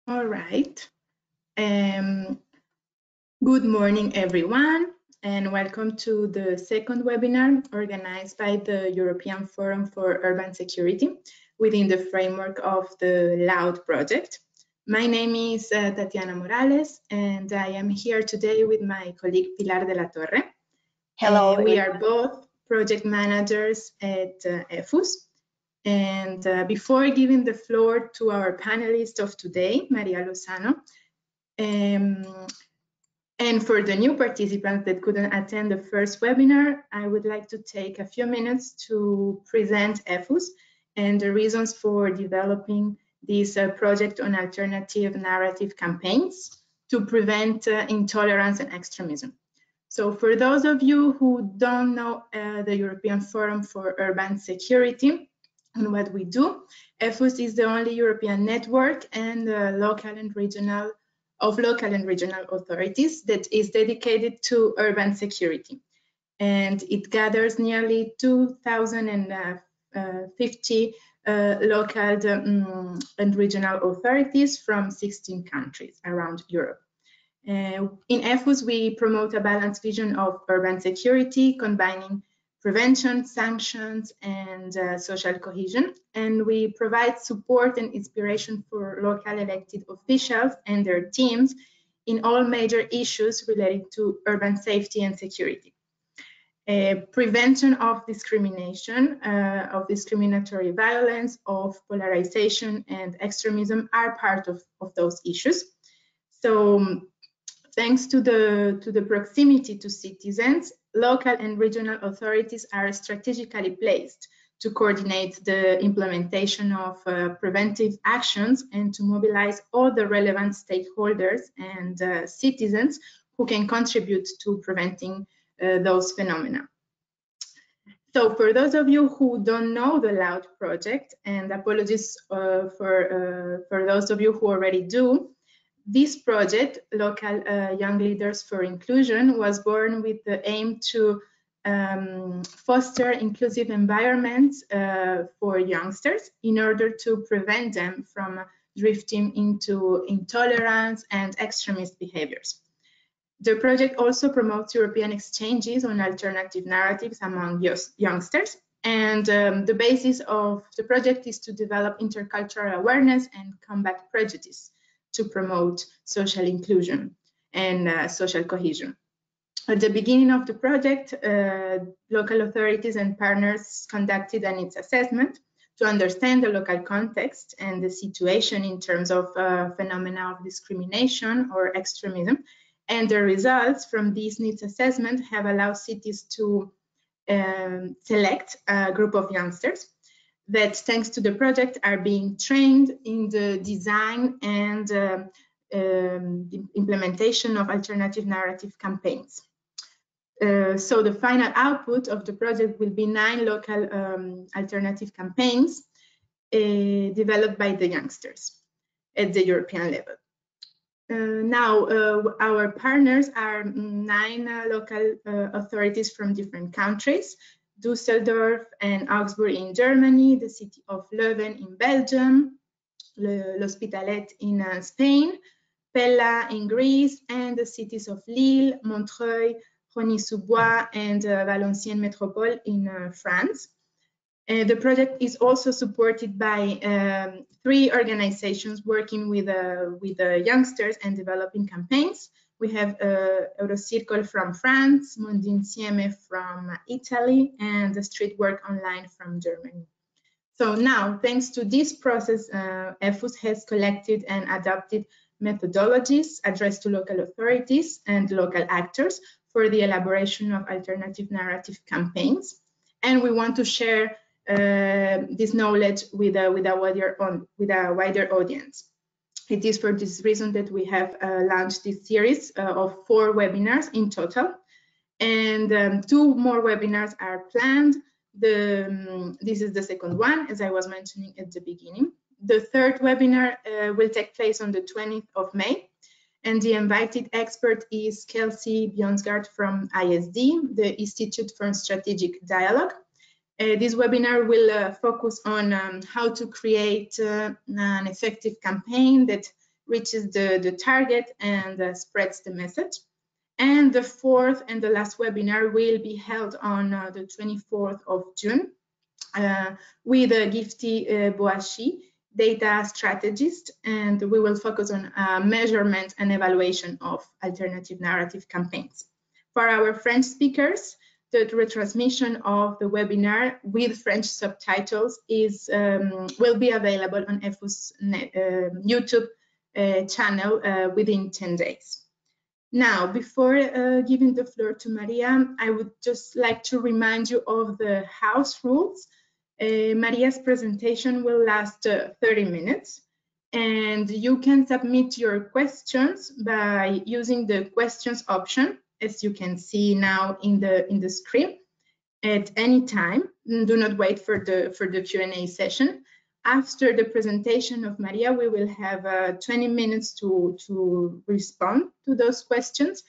All right. Good morning, everyone, and welcome to the second webinar organized by the European Forum for Urban Security within the framework of the LOUD project. My name is Tatiana Morales, and I am here today with my colleague Pilar de la Torre. Hello. We are both project managers at EFUS. And before giving the floor to our panelist of today, Maria Lozano, and for the new participants that couldn't attend the first webinar, I would like to take a few minutes to present EFUS and the reasons for developing this project on alternative narrative campaigns to prevent intolerance and extremism. So for those of you who don't know the European Forum for Urban Security and what we do, EFUS is the only European network and local and regional authorities that is dedicated to urban security. And it gathers nearly 2,050 local and regional authorities from 16 countries around Europe. In EFUS, we promote a balanced vision of urban security, combining prevention, sanctions, and social cohesion. And we provide support and inspiration for local elected officials and their teams in all major issues related to urban safety and security. Prevention of discrimination, of discriminatory violence, of polarization and extremism are part of those issues. So thanks to the proximity to citizens, local and regional authorities are strategically placed to coordinate the implementation of preventive actions and to mobilize all the relevant stakeholders and citizens who can contribute to preventing those phenomena. So for those of you who don't know the LOUD project, and apologies for those of you who already do, this project, Local Young Leaders for Inclusion, was born with the aim to foster inclusive environments for youngsters in order to prevent them from drifting into intolerance and extremist behaviors. The project also promotes European exchanges on alternative narratives among youngsters. And the basis of the project is to develop intercultural awareness and combat prejudice, to promote social inclusion and social cohesion. At the beginning of the project, local authorities and partners conducted a needs assessment to understand the local context and the situation in terms of phenomena of discrimination or extremism. And the results from this needs assessment have allowed cities to select a group of youngsters that, thanks to the project, are being trained in the design and the implementation of alternative narrative campaigns. So the final output of the project will be 9 local alternative campaigns developed by the youngsters at the European level. Now, our partners are 9 local authorities from different countries: Düsseldorf and Augsburg in Germany, the city of Leuven in Belgium, l'Hospitalet in Spain, Pella in Greece, and the cities of Lille, Montreuil, Rosny-sous-Bois, and Valenciennes Métropole in France. The project is also supported by 3 organizations working with the youngsters and developing campaigns. We have Eurocircle from France, Mondinsieme from Italy, and the Streetwork Online from Germany. So now, thanks to this process, EFUS has collected and adopted methodologies addressed to local authorities and local actors for the elaboration of alternative narrative campaigns. And we want to share this knowledge with a wider audience. It is for this reason that we have launched this series of 4 webinars in total, and 2 more webinars are planned. This is the second one, as I was mentioning at the beginning. The third webinar will take place on the 20th of May, and the invited expert is Kelsey Bjonsgaard from ISD, the Institute for Strategic Dialogue. This webinar will focus on how to create an effective campaign that reaches the target and spreads the message. And the fourth and the last webinar will be held on the 24th of June with Gifty Boashi, data strategist, and we will focus on measurement and evaluation of alternative narrative campaigns. For our French speakers, the retransmission of the webinar with French subtitles will be available on EFU's YouTube channel within 10 days. Now, before giving the floor to Maria, I would just like to remind you of the house rules. Maria's presentation will last 30 minutes, and you can submit your questions by using the questions option, as you can see now in the screen, at any time. Do not wait for the Q&A session. After the presentation of Maria, we will have 20 minutes to respond to those questions,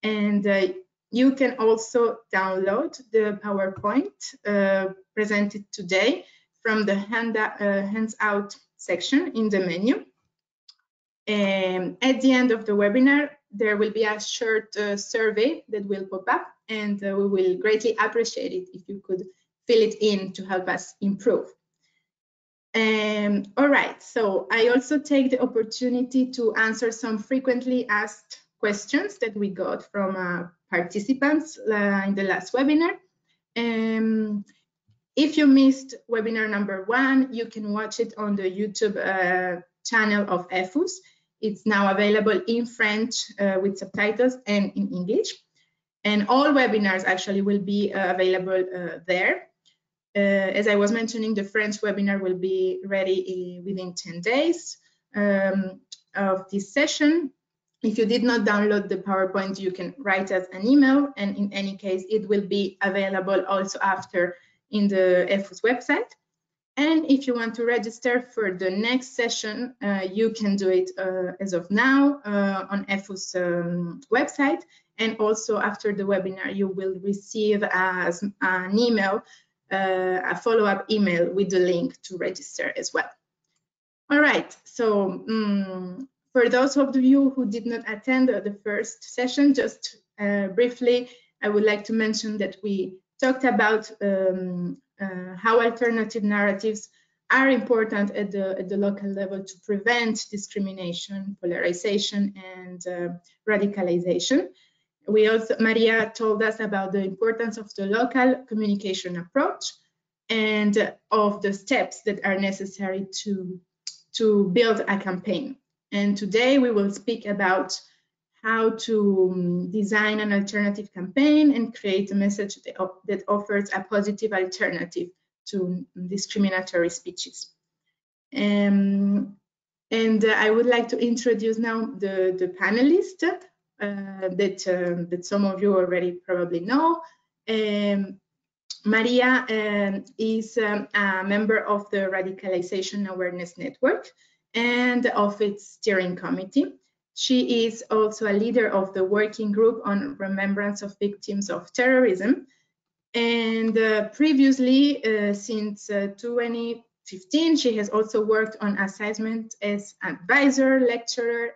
and you can also download the PowerPoint presented today from the hands-out section in the menu. At the end of the webinar, there will be a short survey that will pop up, and we will greatly appreciate it if you could fill it in to help us improve. All right, so I also take the opportunity to answer some frequently asked questions that we got from participants in the last webinar. If you missed webinar number 1, you can watch it on the YouTube channel of EFUS. It's now available in French with subtitles and in English. And all webinars actually will be available there. As I was mentioning, the French webinar will be ready within 10 days of this session. If you did not download the PowerPoint, you can write us an email, and in any case, it will be available also after in the EFUS website. And if you want to register for the next session, you can do it as of now on EFUS website. And also after the webinar, you will receive as an email, a follow-up email with the link to register as well. All right, so for those of you who did not attend the first session, just briefly, I would like to mention that we talked about how alternative narratives are important at the local level to prevent discrimination, polarization, and radicalization. Maria told us about the importance of the local communication approach and of the steps that are necessary to build a campaign. And today we will speak about how to design an alternative campaign and create a message that offers a positive alternative to discriminatory speeches. And I would like to introduce now the panelists that some of you already probably know. Maria is a member of the Radicalisation Awareness Network and of its steering committee. She is also a leader of the working group on remembrance of victims of terrorism. And previously, since 2015, she has also worked on assignment as advisor, lecturer,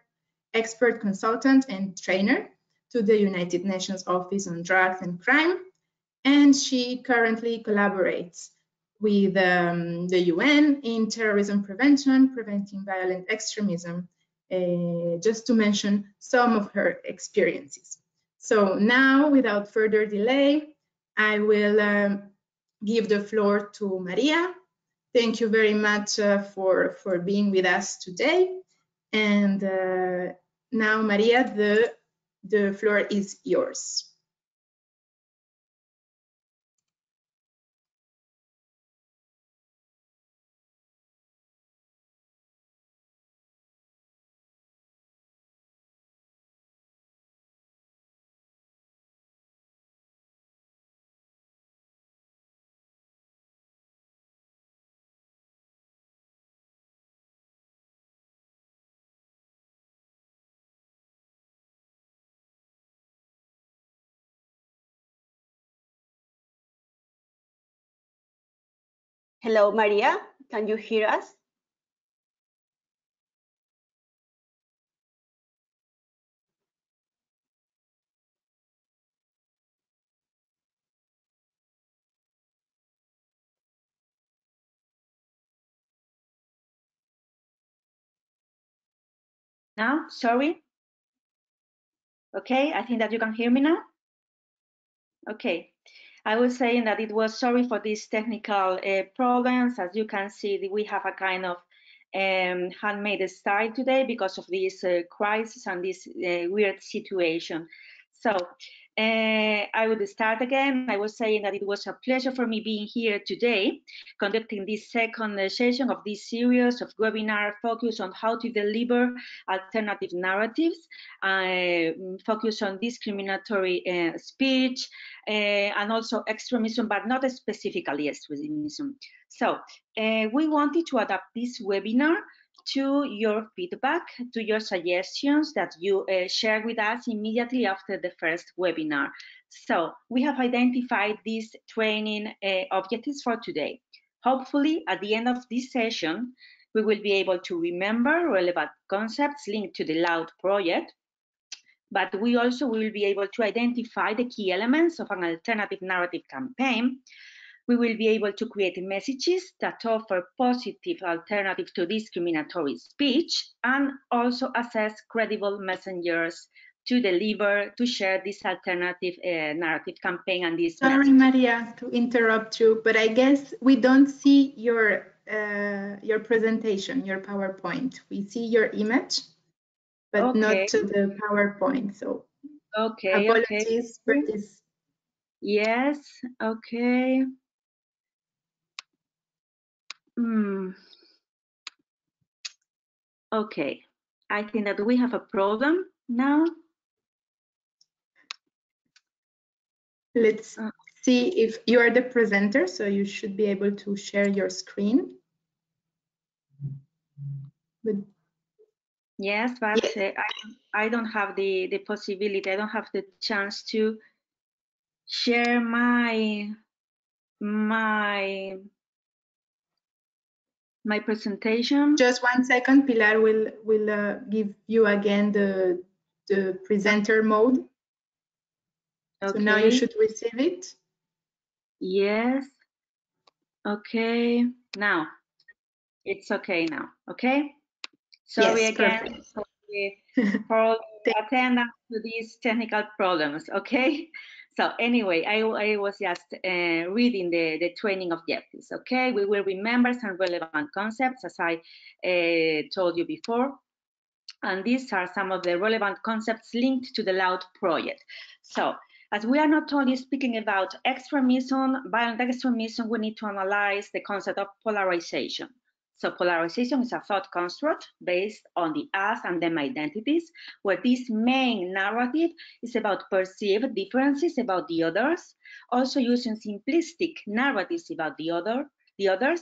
expert consultant, and trainer to the United Nations Office on Drugs and Crime. And she currently collaborates with the UN in terrorism prevention, preventing violent extremism, just to mention some of her experiences. So now, without further delay, I will give the floor to Maria. Thank you very much for being with us today. And now, Maria, the floor is yours. Hello, Maria. Can you hear us? Now, sorry. Okay, I think that you can hear me now. Okay, I was saying that it was sorry for these technical problems. As you can see, we have a kind of handmade style today because of this crisis and this weird situation. So I would start again. I was saying that it was a pleasure for me being here today, conducting this second session of this series of webinar focused on how to deliver alternative narratives, focus on discriminatory speech, and also extremism, but not specifically extremism. So we wanted to adapt this webinar to your feedback, to your suggestions that you share with us immediately after the first webinar. So we have identified these training objectives for today. Hopefully, at the end of this session, we will be able to remember relevant concepts linked to the LOUD project, but we also will be able to identify the key elements of an alternative narrative campaign. We will be able to create messages that offer positive alternatives to discriminatory speech and also assess credible messengers to deliver, to share this alternative narrative campaign and this Sorry, message. Maria, to interrupt you, but I guess we don't see your presentation, your PowerPoint. We see your image, but Okay. not to the PowerPoint. So apologies for this. Yes, okay. Okay, I think that we have a problem now. Let's see if you are the presenter, so you should be able to share your screen. But yes, but yes. I don't have the possibility, I don't have the chance to share my presentation. Just 1 second, Pilar will give you again the presenter mode. Okay. So now you should receive it. Yes. Okay. Now it's okay now. Okay. Sorry yes, again for attendance to these technical problems. Okay. So anyway, I was just reading the training objectives. Okay, we will remember some relevant concepts as I told you before. And these are some of the relevant concepts linked to the LOUD project. So as we are not only speaking about extremism, violent extremism, we need to analyze the concept of polarization. So polarization is a thought construct based on the us and them identities, where this main narrative is about perceived differences about the others, also using simplistic narratives about the others.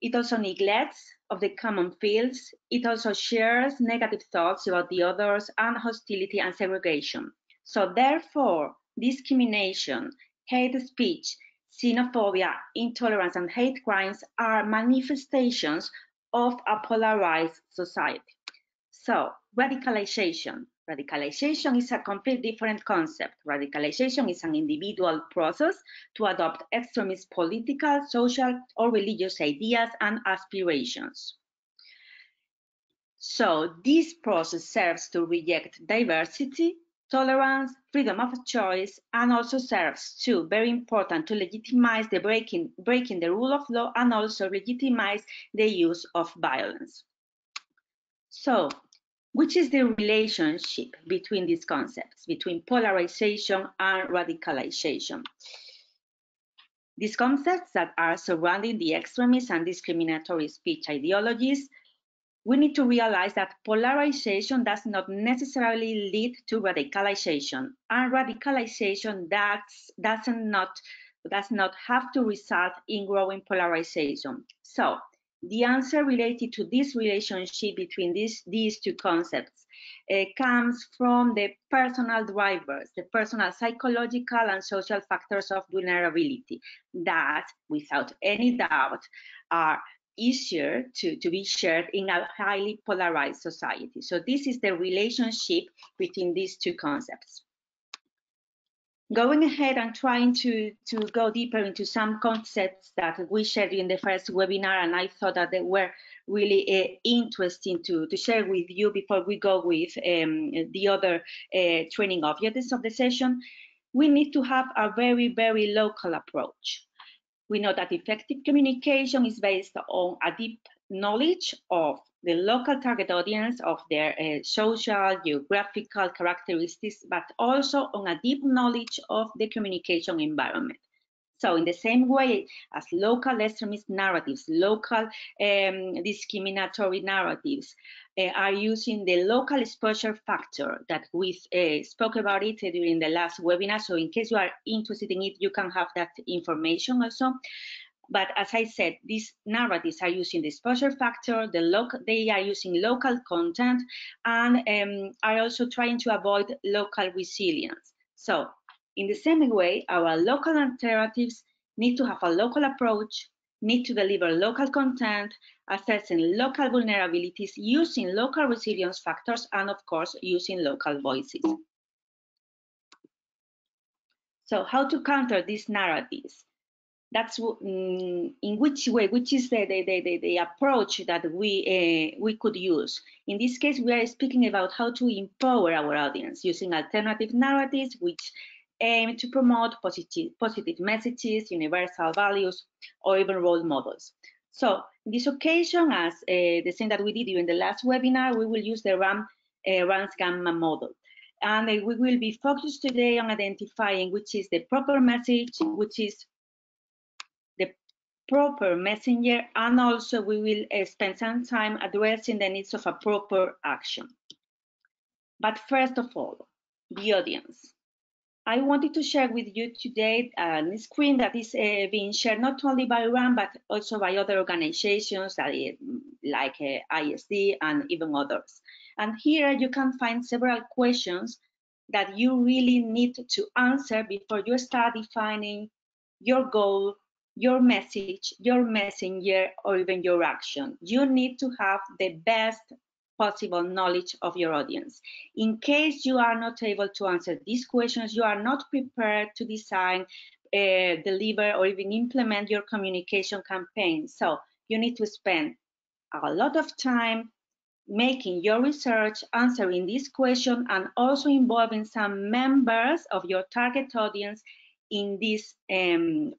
It also neglects of the common fields. It also shares negative thoughts about the others and hostility and segregation. So therefore, discrimination, hate speech, xenophobia, intolerance, and hate crimes are manifestations of a polarized society. So radicalization. Radicalization is a completely different concept. Radicalization is an individual process to adopt extremist political, social, or religious ideas and aspirations. So this process serves to reject diversity, tolerance, freedom of choice, and also serves to, very important, to legitimize the breaking the rule of law and also legitimize the use of violence. So, which is the relationship between these concepts, between polarization and radicalization? These concepts that are surrounding the extremist and discriminatory speech ideologies, we need to realize that polarization does not necessarily lead to radicalization, and radicalization does not have to result in growing polarization. So, the answer related to this relationship between these two concepts comes from the personal drivers, the personal psychological and social factors of vulnerability that, without any doubt, are easier to be shared in a highly polarized society. So this is the relationship between these two concepts. Going ahead and trying to go deeper into some concepts that we shared in the first webinar, and I thought that they were really interesting to share with you before we go with the other training objectives of the session. We need to have a very, very local approach. We know that effective communication is based on a deep knowledge of the local target audience, of their social, geographical characteristics, but also on a deep knowledge of the communication environment. So in the same way as local extremist narratives, local discriminatory narratives are using the local exposure factor that we spoke about it during the last webinar. So in case you are interested in it, you can have that information also. But as I said, these narratives are using the exposure factor, they are using local content, and are also trying to avoid local resilience. So in the same way, our local alternatives need to have a local approach, need to deliver local content, assessing local vulnerabilities, using local resilience factors, and of course, using local voices. So how to counter these narratives? That's in which way, which is the approach that we could use. In this case, we are speaking about how to empower our audience using alternative narratives which aim to promote positive messages, universal values, or even role models. So in this occasion, as the same that we did during the last webinar, we will use the RANS Gamma model. And we will be focused today on identifying which is the proper message, which is the proper messenger, and also we will spend some time addressing the needs of a proper action. But first of all, the audience. I wanted to share with you today a screen that is being shared not only by RAN, but also by other organizations like ISD and even others. And here you can find several questions that you really need to answer before you start defining your goal, your message, your messenger, or even your action. You need to have the best possible knowledge of your audience. In case you are not able to answer these questions, you are not prepared to design, deliver, or even implement your communication campaign. So you need to spend a lot of time making your research, answering this question, and also involving some members of your target audience in this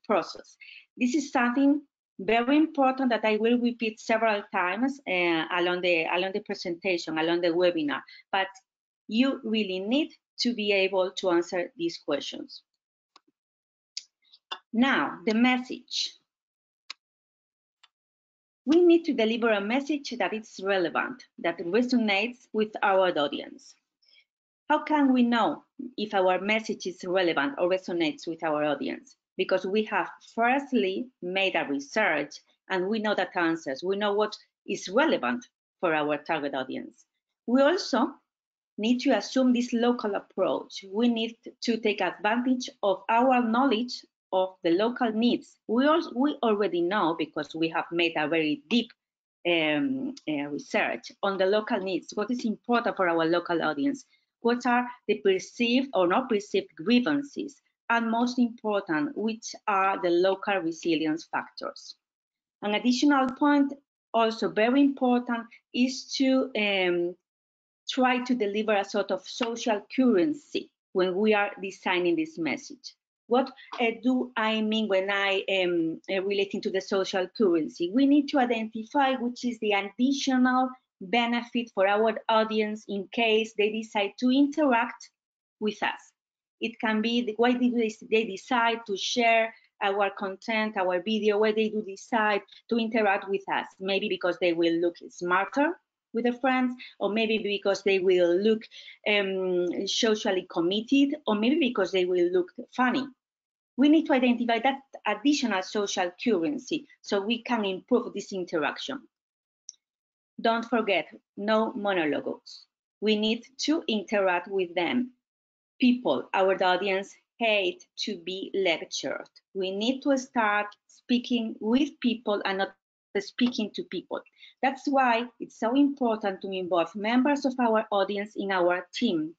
process. This is something very important that I will repeat several times along the presentation, along the webinar, but you really need to be able to answer these questions. Now, the message. We need to deliver a message that is relevant, that resonates with our audience. How can we know if our message is relevant or resonates with our audience? Because we have firstly made a research and we know that answers. We know what is relevant for our target audience. We also need to assume this local approach. We need to take advantage of our knowledge of the local needs. We already know, because we have made a very deep research on the local needs, what is important for our local audience, what are the perceived or not perceived grievances, and most important, which are the local resilience factors. An additional point, also very important, is to try to deliver a sort of social currency when we are designing this message. What do I mean when I am relating to the social currency? We need to identify which is the additional benefit for our audience in case they decide to interact with us. It can be why they decide to share our content, our video, why they do decide to interact with us. Maybe because they will look smarter with their friends, or maybe because they will look socially committed, or maybe because they will look funny. We need to identify that additional social currency so we can improve this interaction. Don't forget, no monologues. We need to interact with them. People, our audience, hate to be lectured. We need to start speaking with people and not speaking to people. That's why it's so important to involve members of our audience in our team,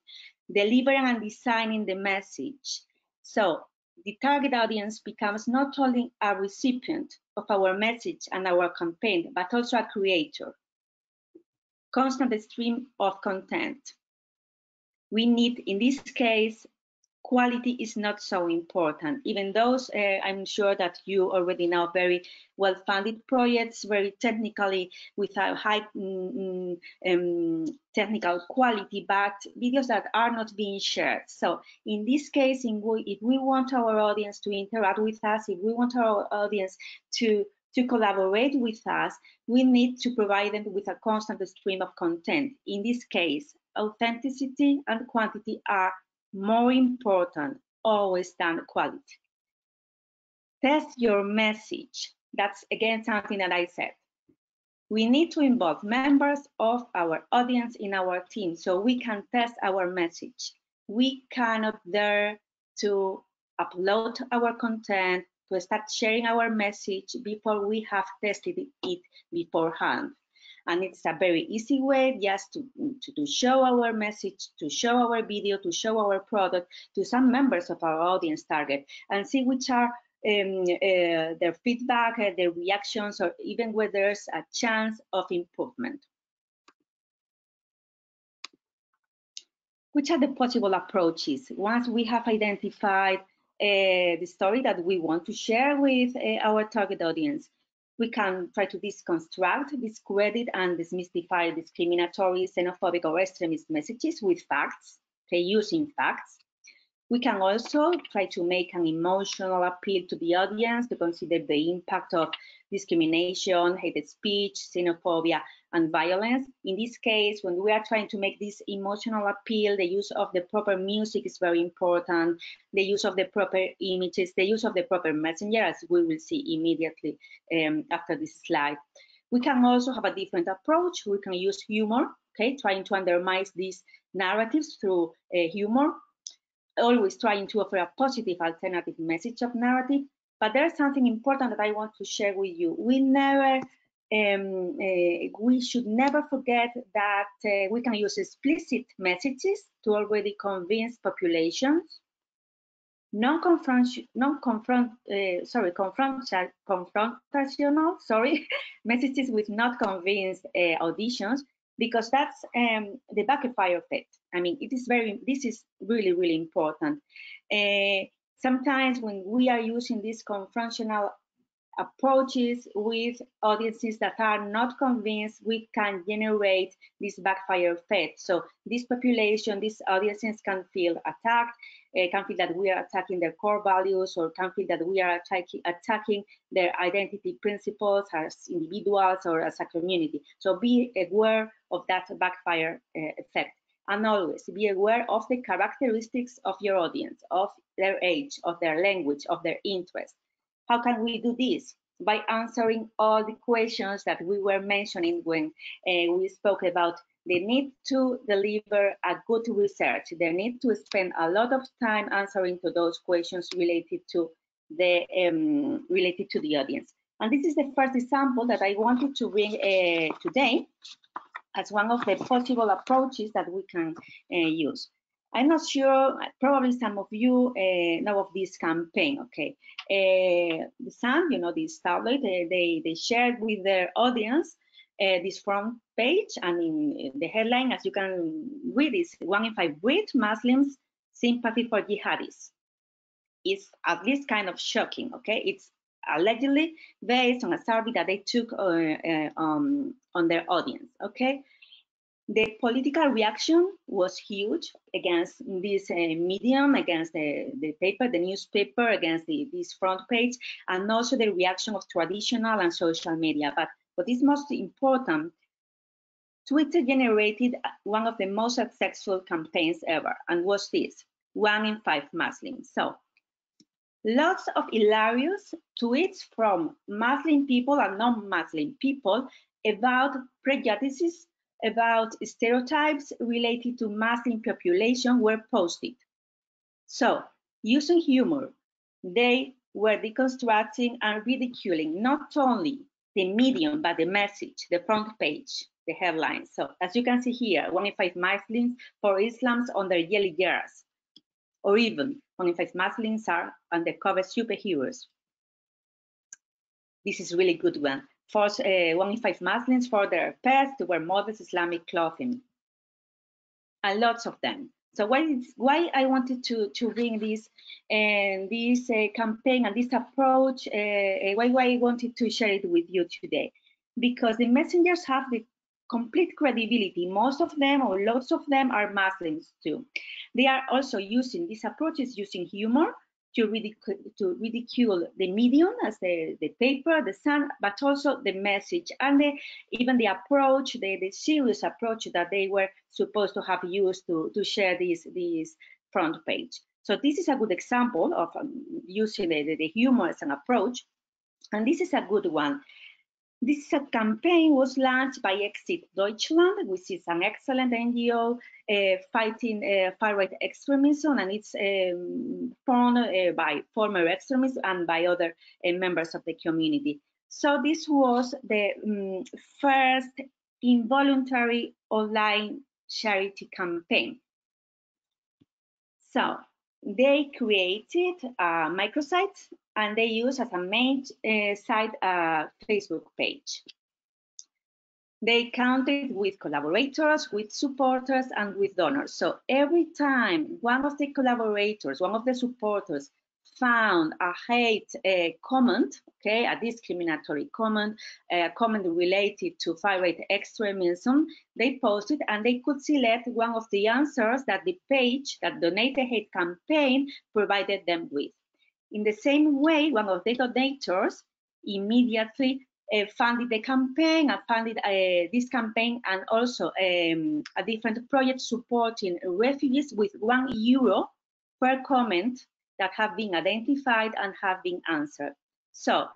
delivering and designing the message. So the target audience becomes not only a recipient of our message and our campaign, but also a creator. Constant stream of content. We need, in this case, quality is not so important, even those I'm sure that you already know very well-funded projects, very technically with a high technical quality, but videos that are not being shared. So in this case, if we want our audience to interact with us, if we want our audience to collaborate with us, we need to provide them with a constant stream of content. In this case, authenticity and quantity are more important always than quality. Test your message. That's again something that I said. We need to involve members of our audience in our team so we can test our message. We cannot dare to upload our content, to start sharing our message before we have tested it beforehand. And it's a very easy way just to show our message, to show our video, to show our product to some members of our audience target and see which are their feedback, their reactions, or even whether there's a chance of improvement. Which are the possible approaches? Once we have identified the story that we want to share with our target audience, we can try to deconstruct, discredit, and demystify discriminatory, xenophobic, or extremist messages with facts, using facts. We can also try to make an emotional appeal to the audience to consider the impact of discrimination, hate speech, xenophobia, and violence. In this case, when we are trying to make this emotional appeal, the use of the proper music is very important, the use of the proper images, the use of the proper messenger, as we will see immediately after this slide. We can also have a different approach. We can use humor, okay, trying to undermine these narratives through humor, always trying to offer a positive alternative message of narrative. But there's something important that I want to share with you. We should never forget that we can use explicit messages to already convince populations. Confrontational messages with not convinced auditions, because that's the backfire effect. I mean, this is really, really important. Sometimes when we are using these confrontational approaches with audiences that are not convinced, we can generate this backfire effect. So this population, these audiences can feel attacked, can feel that we are attacking their core values, or can feel that we are attacking their identity principles as individuals or as a community. So be aware of that backfire effect. And always be aware of the characteristics of your audience, of their age, of their language, of their interests. How can we do this? By answering all the questions that we were mentioning when we spoke about the need to deliver a good research. They need to spend a lot of time answering to those questions related to the audience. And this is the first example that I wanted to bring today as one of the possible approaches that we can use. I'm not sure, probably some of you know of this campaign, okay? The Sun, you know, this tablet, they shared with their audience this front page, and in the headline, as you can read, is 1 in 5 Brit Muslims sympathy for jihadis. It's at least kind of shocking, okay? It's allegedly based on a survey that they took on their audience, okay? The political reaction was huge against this medium, against the paper, the newspaper, against this front page, and also the reaction of traditional and social media. But what is most important, Twitter generated one of the most successful campaigns ever, and was this, 1 in 5 Muslims. So lots of hilarious tweets from Muslim people and non-Muslim people about prejudices, about stereotypes related to Muslim population were posted. So, using humor, they were deconstructing and ridiculing not only the medium, but the message, the front page, the headline. So, as you can see here, 1 in 5 Muslims for Islam's under yellow years, or even 1 in 5 Muslims are undercover superheroes. This is really good one. Force 1 in 5 Muslims for their pets to wear modest Islamic clothing, and lots of them. So why I wanted to bring this campaign and this approach, why I wanted to share it with you today, because the messengers have the complete credibility. Most of them, or lots of them, are Muslims too. They are also using these approaches, using humor to ridicule the medium as the paper, the sun, but also the message and even the approach, the serious approach that they were supposed to have used to share this front page. So this is a good example of using the humor as an approach, and this is a good one. This campaign was launched by Exit Deutschland, which is an excellent NGO fighting far-right extremism, and it's funded by former extremists and by other members of the community. So this was the first involuntary online charity campaign. So they created a microsite, and they use as a main site a Facebook page. They counted with collaborators, with supporters, and with donors. So every time one of the collaborators, one of the supporters found a hate comment, okay, a discriminatory comment, a comment related to far-right extremism, they posted, and they could select one of the answers that the page that Donate the Hate campaign provided them with. In the same way, one of the donators immediately funded the campaign and funded this campaign, and also a different project supporting refugees with €1 per comment that have been identified and have been answered. So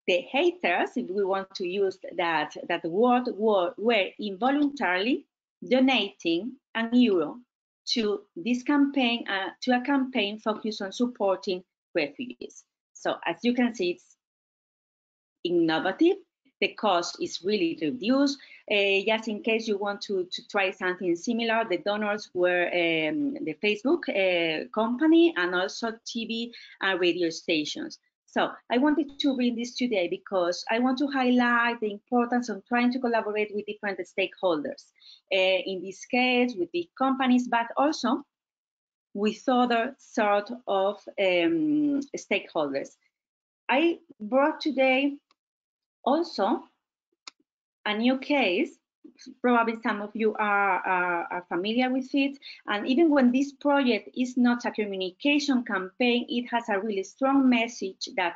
the haters, if we want to use that word, were involuntarily donating €1 to this campaign, to a campaign focused on supporting refugees. So as you can see, it's innovative. The cost is really reduced. Just in case you want to try something similar, the donors were the Facebook company and also TV and radio stations. So I wanted to bring this today because I want to highlight the importance of trying to collaborate with different stakeholders. In this case, with big companies, but also with other sort of stakeholders. I brought today also a new case. Probably some of you are familiar with it. And even when this project is not a communication campaign, it has a really strong message that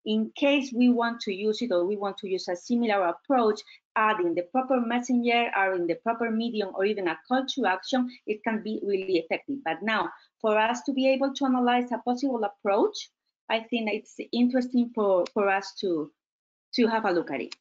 in case we want to use it, or we want to use a similar approach, adding the proper messenger, or in the proper medium, or even a call to action, it can be really effective. But now, for us to be able to analyze a possible approach, I think it's interesting for us to have a look at it.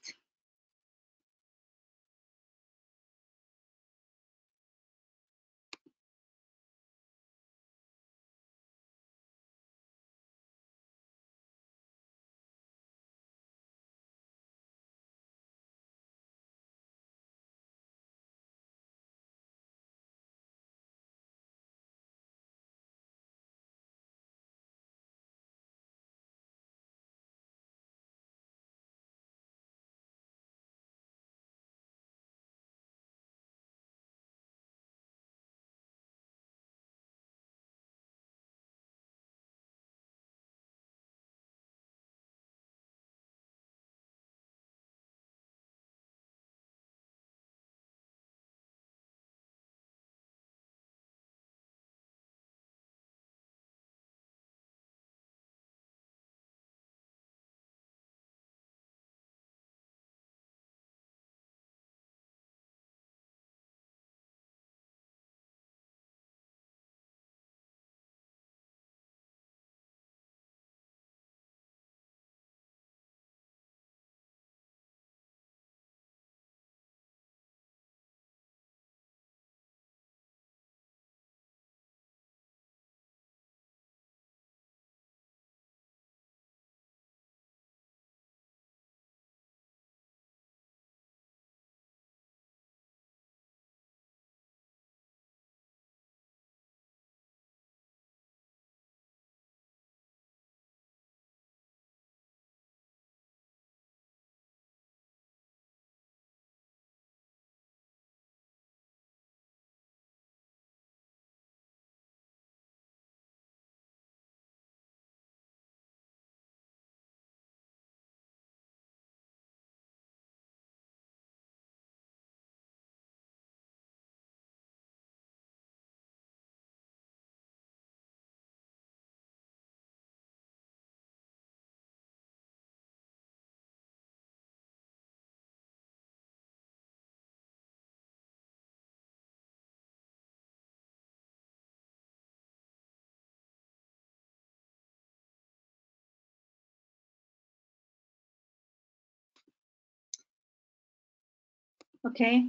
Okay.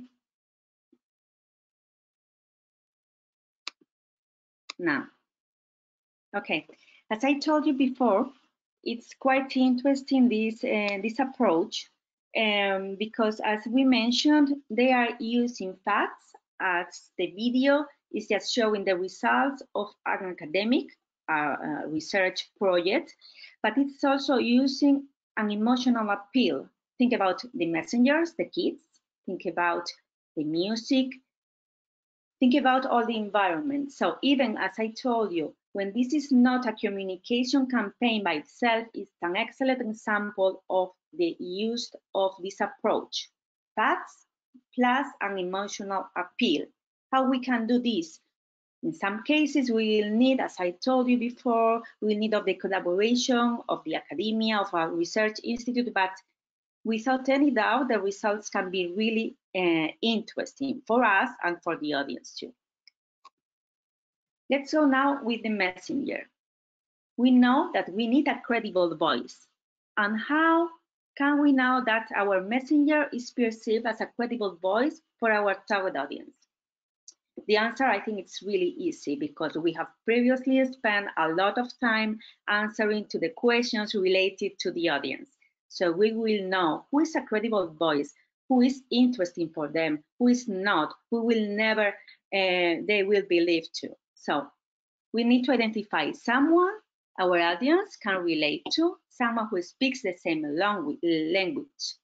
Now, okay, as I told you before, it's quite interesting this approach because, as we mentioned, they are using facts, as the video is just showing the results of an academic research project, but it's also using an emotional appeal. Think about the messengers, the kids. Think about the music. Think about all the environment. So even as I told you, when this is not a communication campaign by itself, it's an excellent example of the use of this approach. Facts plus an emotional appeal. How we can do this? In some cases, we will need, as I told you before, we will need of the collaboration of the academia, of our research institute, but without any doubt, the results can be really interesting for us and for the audience too. Let's go now with the messenger. We know that we need a credible voice. And how can we know that our messenger is perceived as a credible voice for our target audience? The answer, I think it's really easy because we have previously spent a lot of time answering to the questions related to the audience. So we will know who is a credible voice, who is interesting for them, who is not, who will never, they will believe to. So we need to identify someone our audience can relate to, someone who speaks the same language,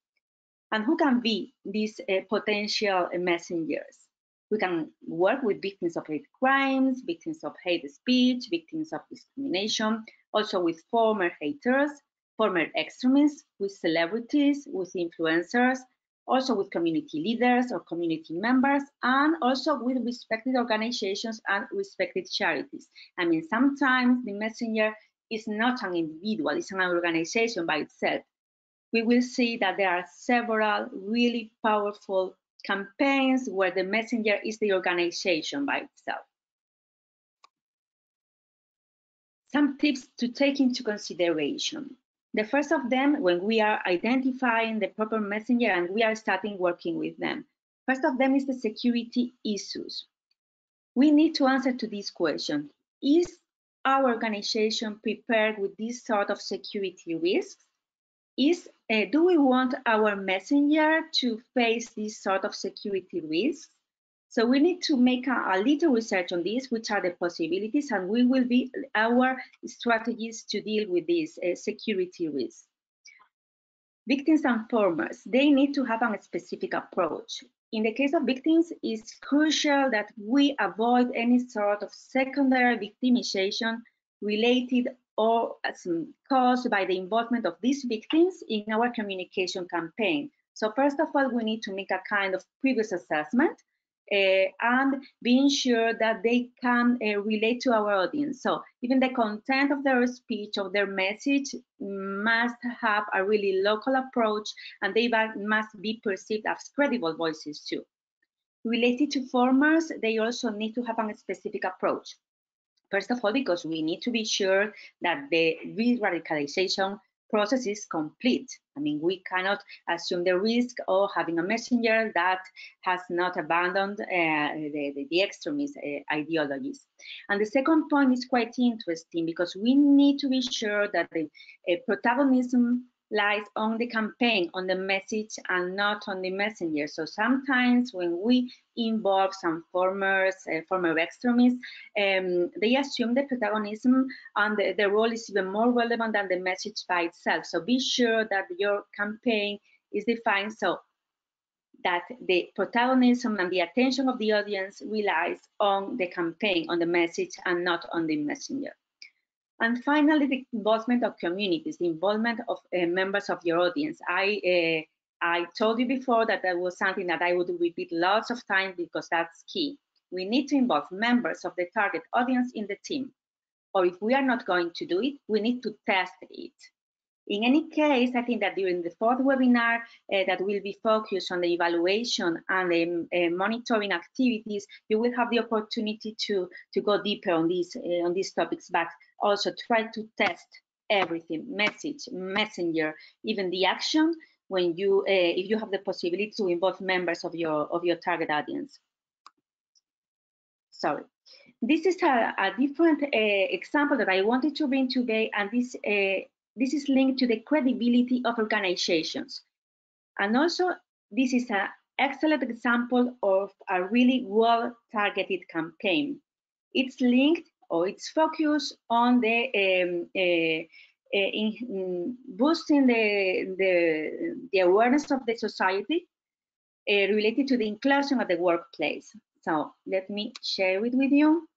and who can be these potential messengers. We can work with victims of hate crimes, victims of hate speech, victims of discrimination, also with former haters, former extremists, with celebrities, with influencers, also with community leaders or community members, and also with respected organizations and respected charities. I mean, sometimes the messenger is not an individual, it's an organization by itself. We will see that there are several really powerful campaigns where the messenger is the organization by itself. Some tips to take into consideration. The first of them, when we are identifying the proper messenger and we are starting working with them, first of them is the security issues. We need to answer to this question. Is our organization prepared with this sort of security risks? Do we want our messenger to face this sort of security risks? So we need to make a little research on this, which are the possibilities, and we will be our strategies to deal with these security risks. Victims and formers, they need to have a specific approach. In the case of victims, it's crucial that we avoid any sort of secondary victimization related or caused by the involvement of these victims in our communication campaign. So first of all, we need to make a kind of previous assessment and being sure that they can relate to our audience. So even the content of their speech, of their message must have a really local approach, and they must be perceived as credible voices too. Related to formers, they also need to have a specific approach. First of all, because we need to be sure that the re-radicalization process is complete. I mean, we cannot assume the risk of having a messenger that has not abandoned the extremist ideologies. And the second point is quite interesting because we need to be sure that the protagonism lies on the campaign, on the message, and not on the messenger. So sometimes when we involve some former extremists, they assume the protagonism and the role is even more relevant than the message by itself. So be sure that your campaign is defined so that the protagonism and the attention of the audience relies on the campaign, on the message, and not on the messenger. And finally, the involvement of communities, the involvement of members of your audience. I told you before that that was something that I would repeat lots of times because that's key. We need to involve members of the target audience in the team. Or if we are not going to do it, we need to test it. In any case, I think that during the fourth webinar that will be focused on the evaluation and the monitoring activities, you will have the opportunity to go deeper on these topics, but also try to test everything, message, messenger, even the action, when you if you have the possibility to involve members of your target audience. Sorry. This is a different example that I wanted to bring today, and this is linked to the credibility of organizations. And also, this is an excellent example of a really well-targeted campaign. It's linked, or it's focused on the boosting the awareness of the society related to the inclusion of the workplace. So let me share it with you.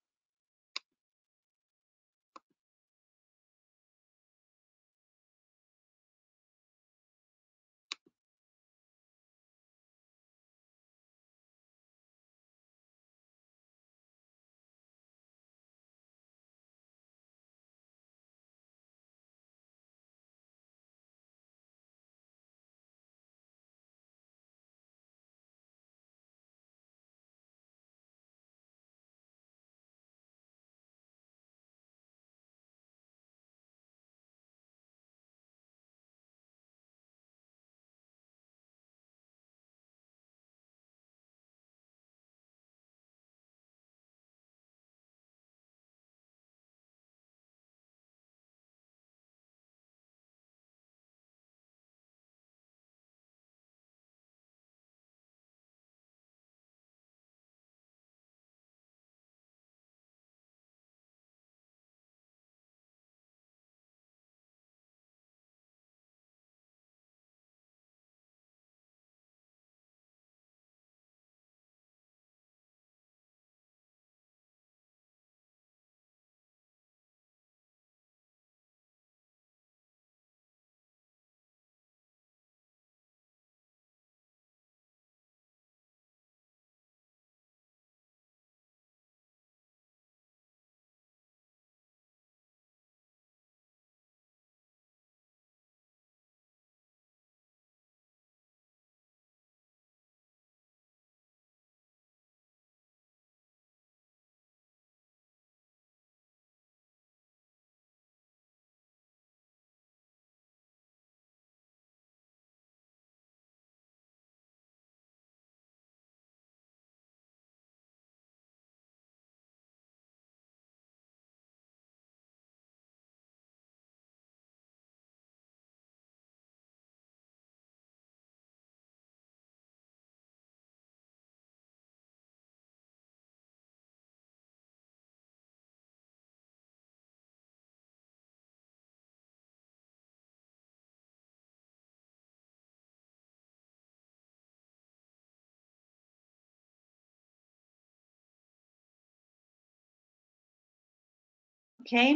Okay.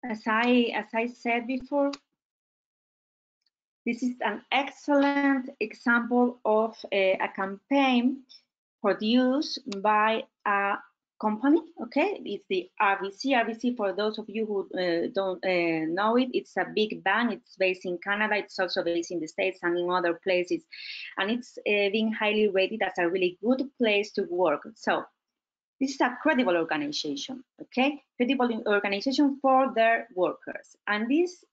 As I said before, this is an excellent example of a campaign produced by a company. Okay, it's the RBC. RBC, for those of you who don't know it, it's a big bank. It's based in Canada. It's also based in the States and in other places, and it's being highly rated as a really good place to work. So this is a credible organization, okay? Credible organization for their workers. And this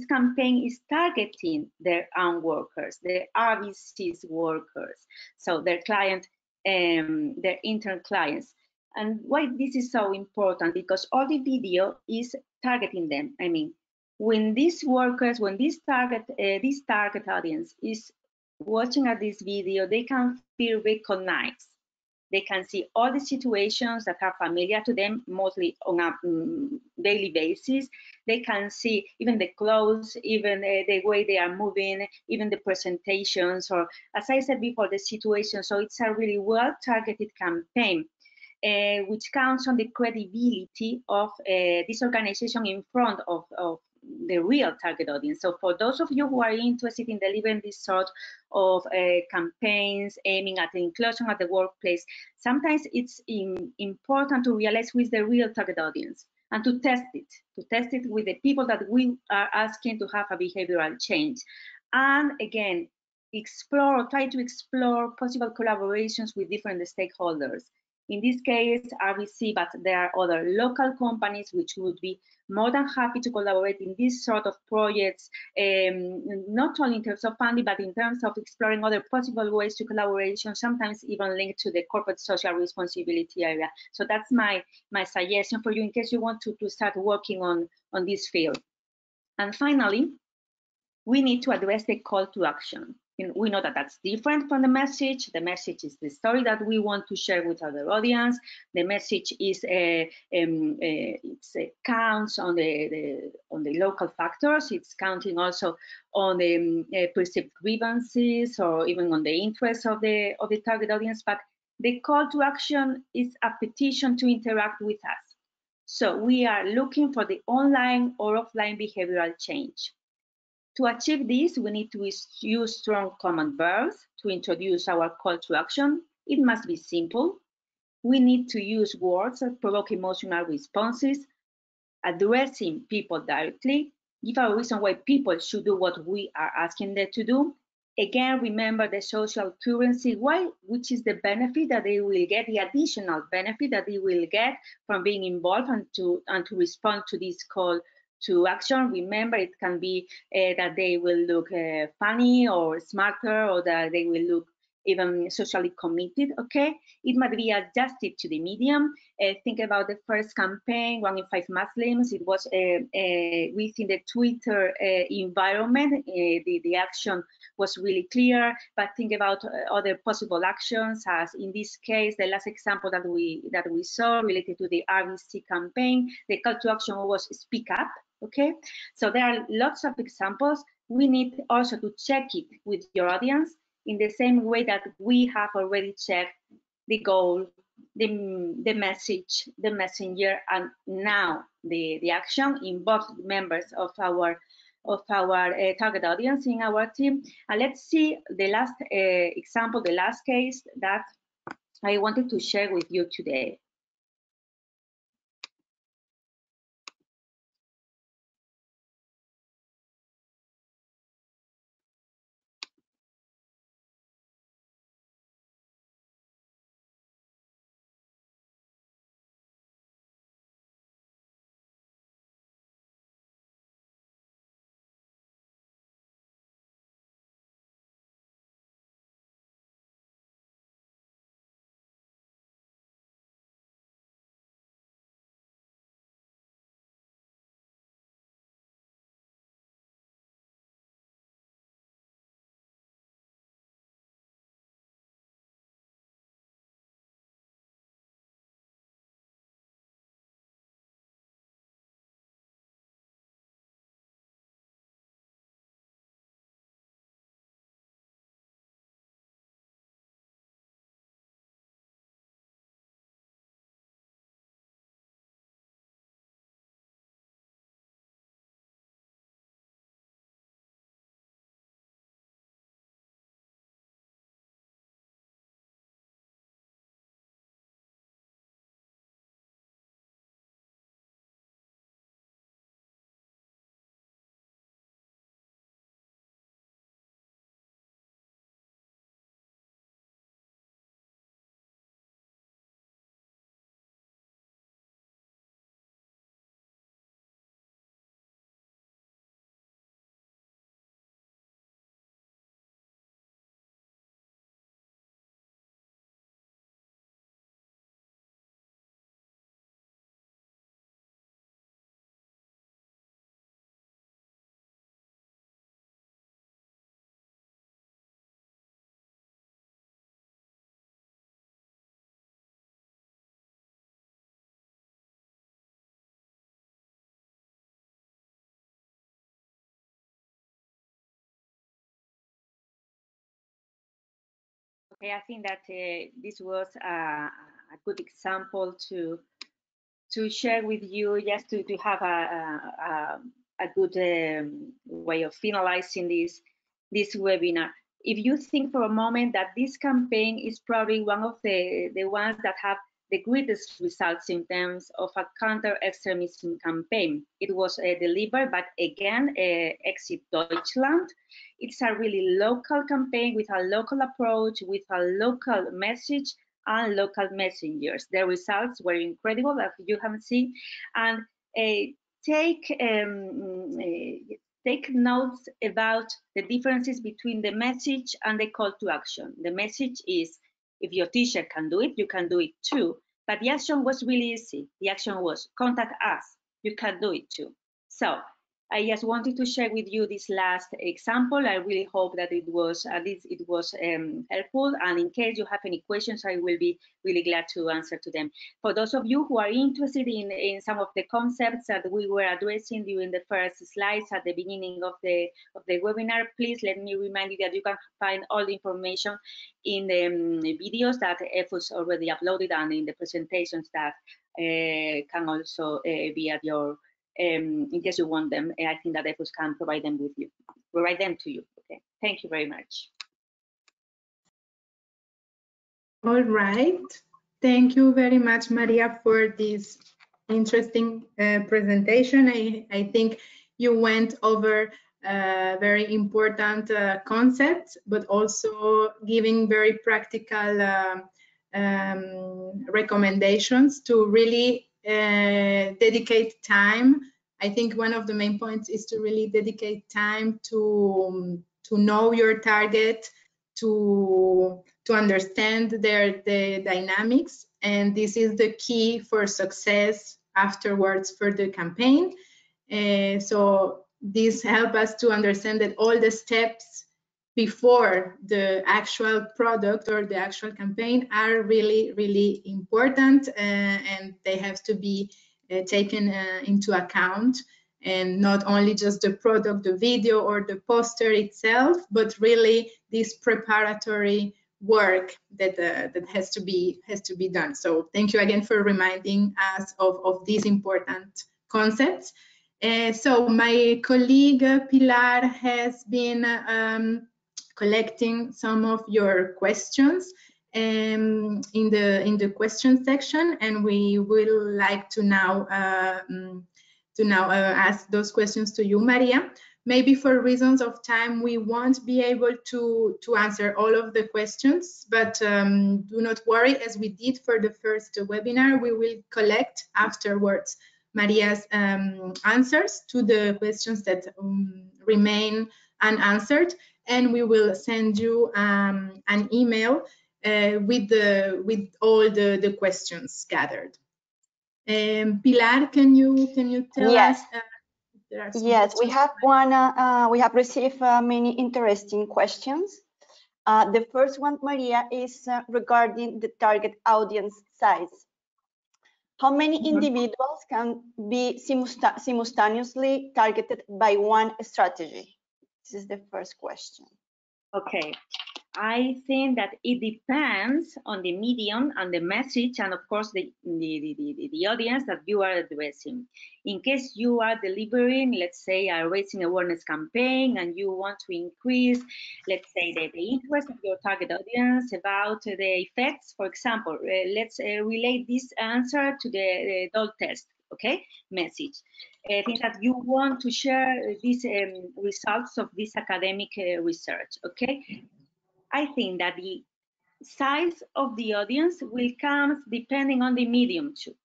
campaign is targeting their own workers, their RBC's workers, so their client, their intern clients. And why this is so important? Because all the video is targeting them. I mean, when these workers, when this target audience is watching at this video, they can feel recognized. They can see all the situations that are familiar to them, mostly on a daily basis. They can see even the clothes, even the way they are moving, even the presentations, or as I said before, the situation. So it's a really well-targeted campaign, which counts on the credibility of this organization in front of the real target audience. So for those of you who are interested in delivering this sort of campaigns aiming at the inclusion at the workplace, sometimes it's important to realize who is the real target audience and to test it with the people that we are asking to have a behavioral change. And again, try to explore possible collaborations with different stakeholders. In this case, RBC, but there are other local companies which would be more than happy to collaborate in this sort of projects, not only in terms of funding, but in terms of exploring other possible ways to collaboration, sometimes even linked to the corporate social responsibility area. So that's my suggestion for you in case you want to start working on this field. And finally, we need to address the call to action. We know that that's different from the message. The message is the story that we want to share with our audience. The message is counts on the local factors. It's counting also on the perceived grievances or even on the interests of the target audience. But the call to action is a petition to interact with us. So we are looking for the online or offline behavioral change. To achieve this, we need to use strong command verbs to introduce our call to action. It must be simple. We need to use words that provoke emotional responses, addressing people directly, give a reason why people should do what we are asking them to do. Again, remember the social currency, which is the benefit that they will get, the additional benefit that they will get from being involved and to respond to this call to action. Remember, it can be that they will look funny or smarter, or that they will look even socially committed, okay? It might be adjusted to the medium. Think about the first campaign, 1 in 5 Muslims. It was within the Twitter environment. The action was really clear, but think about other possible actions, as in this case, the last example that we saw related to the RBC campaign, the call to action was speak up, okay? So there are lots of examples. We need also to check it with your audience in the same way that we have already checked the goal, the message, the messenger, and now the action in both members of our target audience in our team. And let's see the last example, the last case that I wanted to share with you today. Okay, I think that this was a good example to share with you, just to have a good way of finalizing this webinar. If you think for a moment that this campaign is probably one of the ones that have the greatest results in terms of a counter-extremism campaign. It was delivered, but again, Exit Deutschland. It's a really local campaign with a local approach, with a local message and local messengers. The results were incredible, as you have seen. And take take notes about the differences between the message and the call to action. The message is, if your teacher can do it, you can do it too. But the action was really easy. The action was, contact us. You can do it too. So I just wanted to share with you this last example. I really hope that it was helpful. And in case you have any questions, I will be really glad to answer to them. For those of you who are interested in some of the concepts that we were addressing during the first slides at the beginning of the webinar, please let me remind you that you can find all the information in the videos that EFUS already uploaded and in the presentations that can also be at your in case you want them. I think that EFUS can provide them to you. Okay, thank you very much. All right, thank you very much, Maria, for this interesting presentation. I think you went over very important concepts, but also giving very practical recommendations to really dedicate time. I think one of the main points is to really dedicate time to know your target, to understand the dynamics, and this is the key for success afterwards for the campaign. So this helps us to understand that all the steps before the actual product or the actual campaign are really, really important, and they have to be taken into account, and not only just the product, the video or the poster itself, but really this preparatory work that has to be done. So thank you again for reminding us of these important concepts. So my colleague Pilar has been collecting some of your questions in the question section, and we will like to now ask those questions to you, Maria. Maybe for reasons of time, we won't be able to answer all of the questions, but do not worry, as we did for the first webinar, we will collect afterwards Maria's answers to the questions that remain unanswered, and we will send you an email with all the questions gathered. Pilar, can you tell us? Yes, we have one. We have received many interesting questions. The first one, Maria, is regarding the target audience size. How many individuals can be simultaneously targeted by one strategy? This is the first question. Okay, I think that it depends on the medium and the message, and of course the audience that you are addressing. In case you are delivering, let's say, a raising awareness campaign, and you want to increase, let's say, the interest of your target audience about the effects, for example, let's relate this answer to the doll test, okay, message. I think that you want to share these results of this academic research, okay? I think that the size of the audience will come depending on the medium too.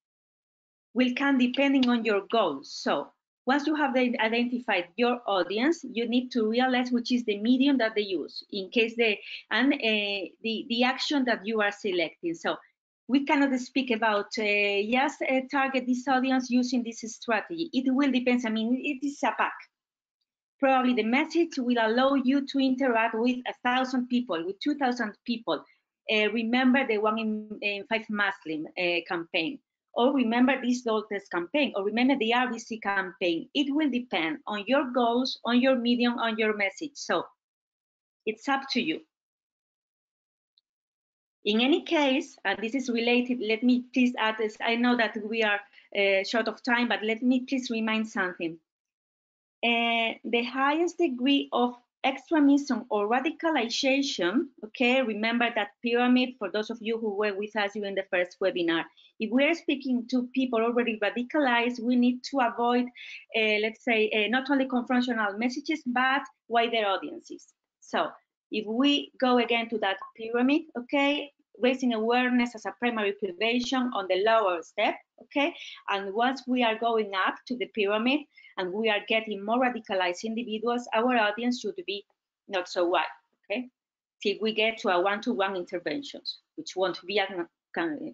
Will come depending on your goals. So once you have identified your audience, you need to realize which is the medium that they use in case the action that you are selecting. So we cannot speak about just target this audience using this strategy. It will depend. I mean, it is a pack. Probably the message will allow you to interact with 1,000 people, with 2,000 people. Remember the one in 5 Muslim campaign, or remember this doll test campaign, or remember the RBC campaign. It will depend on your goals, on your medium, on your message. So it's up to you. In any case, and this is related, let me please add this. I know that we are short of time, but let me please remind something. The highest degree of extremism or radicalization, okay, remember that pyramid for those of you who were with us during the first webinar. If we're speaking to people already radicalized, we need to avoid, let's say, not only confrontational messages, but wider audiences. So if we go again to that pyramid, okay, raising awareness as a primary prevention on the lower step, okay? And once we are going up to the pyramid and we are getting more radicalized individuals, our audience should be not so wide, okay? Till we get to a one-to-one interventions, which won't be a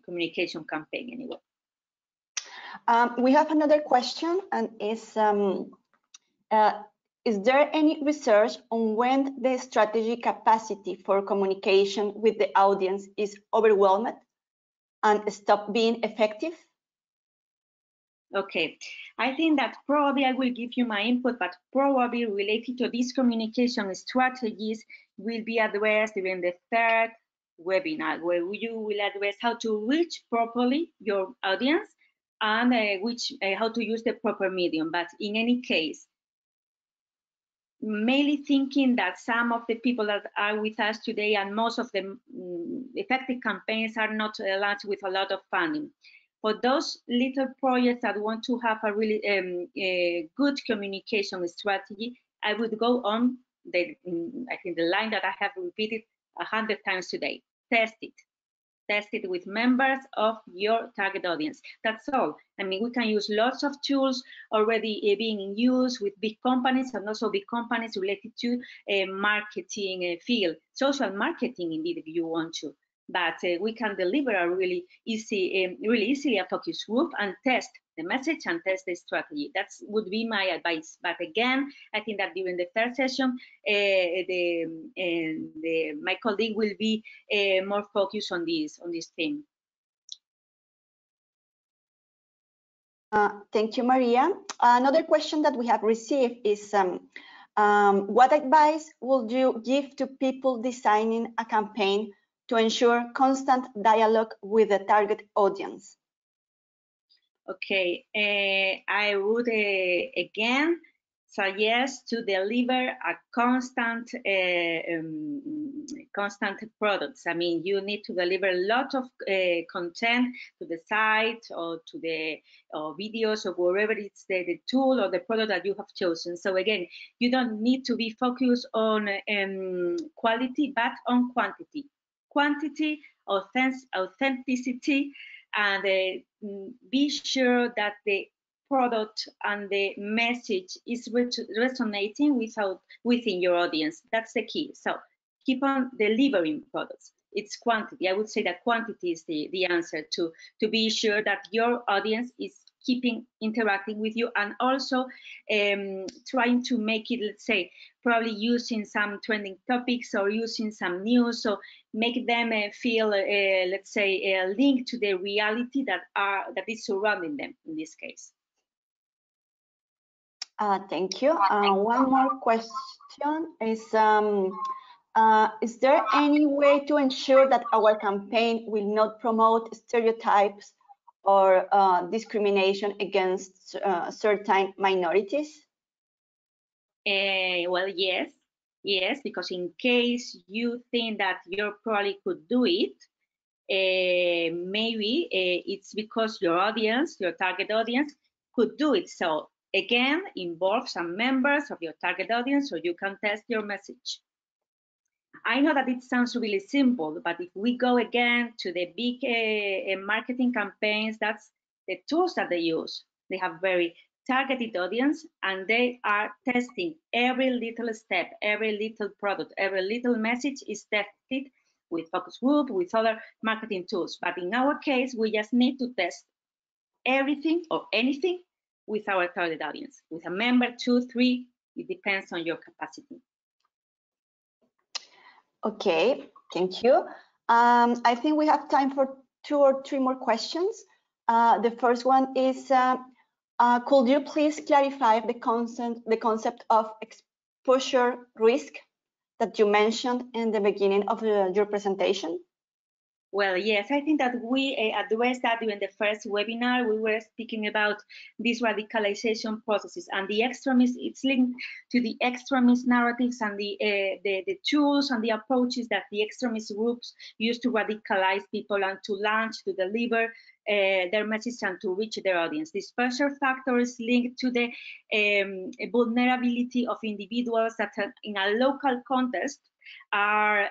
communication campaign anyway. We have another question, and is there any research on when the strategy capacity for communication with the audience is overwhelmed and stop being effective? Okay, I think that probably I will give you my input, but probably related to these communication strategies will be addressed during the third webinar, where you will address how to reach properly your audience and how to use the proper medium. But in any case, mainly thinking that some of the people that are with us today and most of the effective campaigns are not launched with a lot of funding. For those little projects that want to have a really good communication strategy, I would go on I think the line that I have repeated 100 times today. Test it. Test it with members of your target audience. That's all. I mean, we can use lots of tools already being in use with big companies and also big companies related to marketing field, social marketing, indeed, if you want to. But we can deliver a really easily a focus group and test the message and test the strategy. That would be my advice. But again, I think that during the third session, my colleague will be more focused on this theme. Thank you, Maria. Another question that we have received is, what advice would you give to people designing a campaign to ensure constant dialogue with the target audience? Okay, I would again suggest to deliver a constant products. I mean, you need to deliver a lot of content to the site or to the videos or wherever it's the tool or the product that you have chosen. So again, you don't need to be focused on quality, but on quantity. Quantity, authenticity, and be sure that the product and the message is resonating within your audience. That's the key. So keep on delivering products. It's quantity. I would say that quantity is the answer to be sure that your audience is keeping interacting with you, and also trying to make it, let's say, probably using some trending topics or using some news, so make them feel, let's say, a link to the reality that is surrounding them in this case. Thank you. One more question is there any way to ensure that our campaign will not promote stereotypes or discrimination against certain minorities? Well, yes, because in case you think that you probably could do it, maybe it's because your audience, your target audience, could do it. So again, involve some members of your target audience so you can test your message. I know that it sounds really simple, but if we go again to the big marketing campaigns, that's the tools that they use. They have very targeted audience, and they are testing every little step, every little product, every little message is tested with focus group, with other marketing tools. But in our case, we just need to test everything or anything with our target audience, with a member, 2, 3, it depends on your capacity. Okay, thank you. I think we have time for 2 or 3 more questions. The first one is, could you please clarify the concept of exposure risk that you mentioned in the beginning of your presentation? Well, yes, I think that we addressed that during the first webinar. We were speaking about these radicalization processes, and the extremist, it's linked to the extremist narratives and the tools and the approaches that the extremist groups use to radicalize people and to launch, to deliver their message and to reach their audience. This pressure factor is linked to the vulnerability of individuals that in a local context are,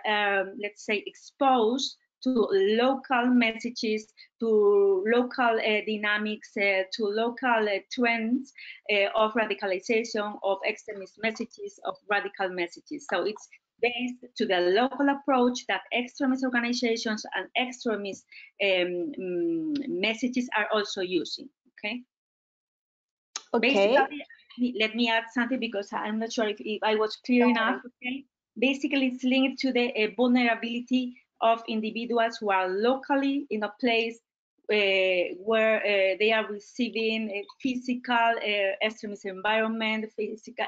let's say, exposed to local messages, to local dynamics, to local trends of radicalization, of extremist messages, of radical messages. So it's based to the local approach that extremist organizations and extremist messages are also using. Okay. Basically, let me add something because I'm not sure if I was clear enough. Okay. Basically, it's linked to the vulnerability of individuals who are locally in a place where they are receiving a physical extremist environment, physical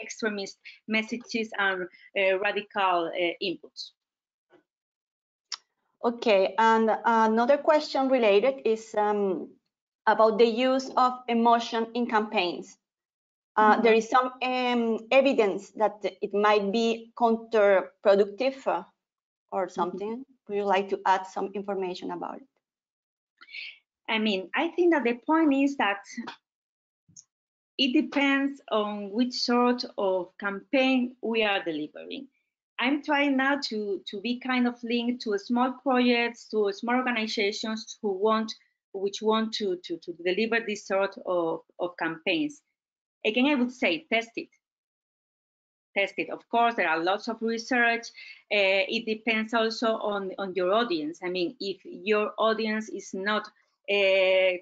extremist messages, and radical inputs. Okay, and another question related is about the use of emotion in campaigns. There is some evidence that it might be counterproductive or something. Would you like to add some information about it? I mean, I think that the point is that it depends on which sort of campaign we are delivering. I'm trying now to be kind of linked to small projects, to small organizations which want to deliver this sort of campaigns. Again, I would say test it. Test it. Of course, there are lots of research. It depends also on your audience. I mean, if your audience is not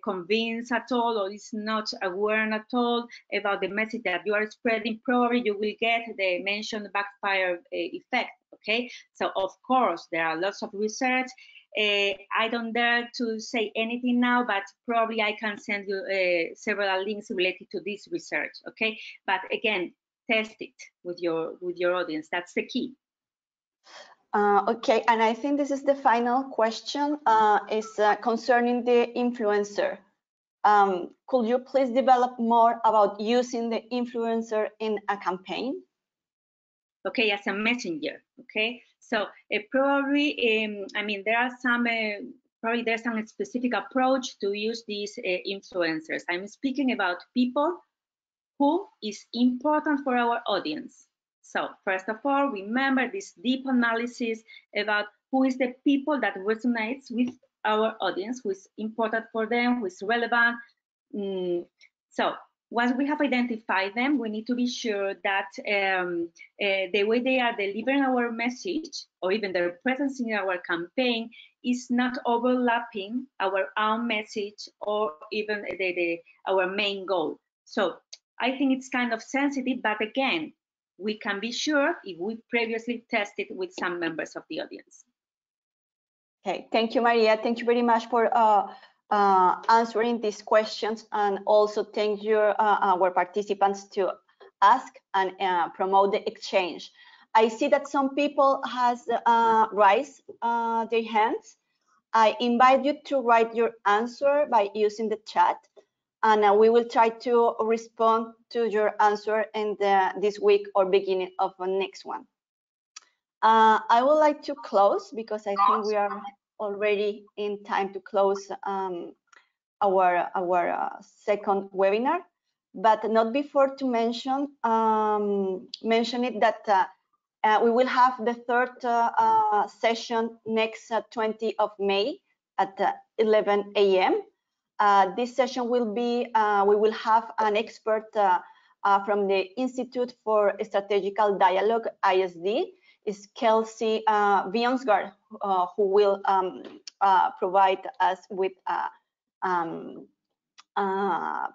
convinced at all or is not aware at all about the message that you are spreading, probably you will get the mentioned backfire effect. Okay, so of course there are lots of research. I don't dare to say anything now, but probably I can send you several links related to this research. Okay, but again, test it with your audience. That's the key. Okay, and I think this is the final question, is concerning the influencer. Could you please develop more about using the influencer in a campaign? Okay, as a messenger. Okay, so probably, I mean, there are some, probably there's some specific approach to use these influencers. I'm speaking about people who is important for our audience. So first of all, remember this deep analysis about who is the people that resonates with our audience, who is important for them, who is relevant. So once we have identified them, we need to be sure that the way they are delivering our message or even their presence in our campaign is not overlapping our own message or even our main goal. So I think it's kind of sensitive, but again, we can be sure if we previously tested with some members of the audience. Okay, thank you, Maria. Thank you very much for answering these questions, and also thank you our participants to ask and promote the exchange. I see that some people has raised their hands. I invite you to write your answer by using the chat, and we will try to respond to your answer in this week or beginning of the next one. I would like to close because I think we are already in time to close our second webinar, but not before to mention it that we will have the third session next 20th of May at 11 a.m. This session will be, we will have an expert from the Institute for Strategical Dialogue, ISD, is Kelsey Vionsgaard, who will provide us with a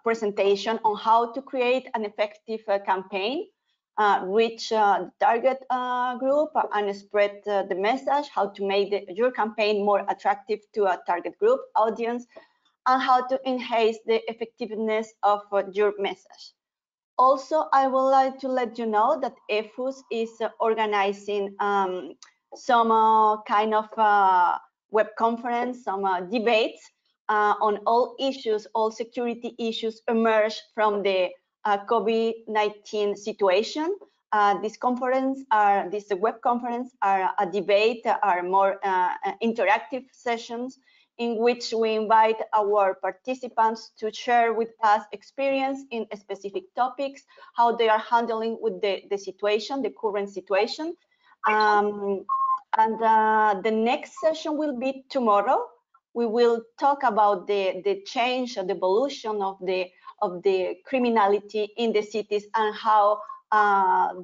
presentation on how to create an effective campaign, reach the target group and spread the message, how to make your campaign more attractive to a target group audience, and how to enhance the effectiveness of your message. Also, I would like to let you know that EFUS is organizing some kind of web conference, some debates on all issues, all security issues emerge from the COVID-19 situation. This web conference are a debate, are more interactive sessions in which we invite our participants to share with us experience in specific topics, how they are handling with the situation, the current situation. And the next session will be tomorrow. We will talk about the change or the evolution of the criminality in the cities and how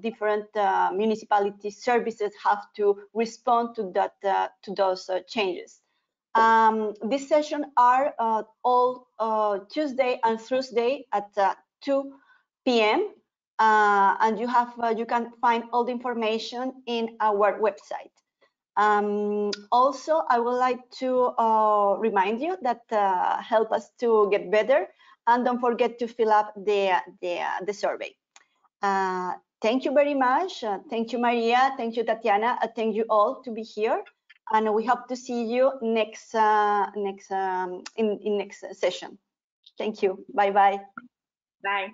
different municipality services have to respond to that to those changes. This session are all Tuesday and Thursday at 2 p.m. And you can find all the information in our website. Also, I would like to remind you that help us to get better, and don't forget to fill up the survey. Thank you very much. Thank you, Maria. Thank you, Tatiana. Thank you all to be here, and we hope to see you next in next session. Thank you. Bye bye. Bye.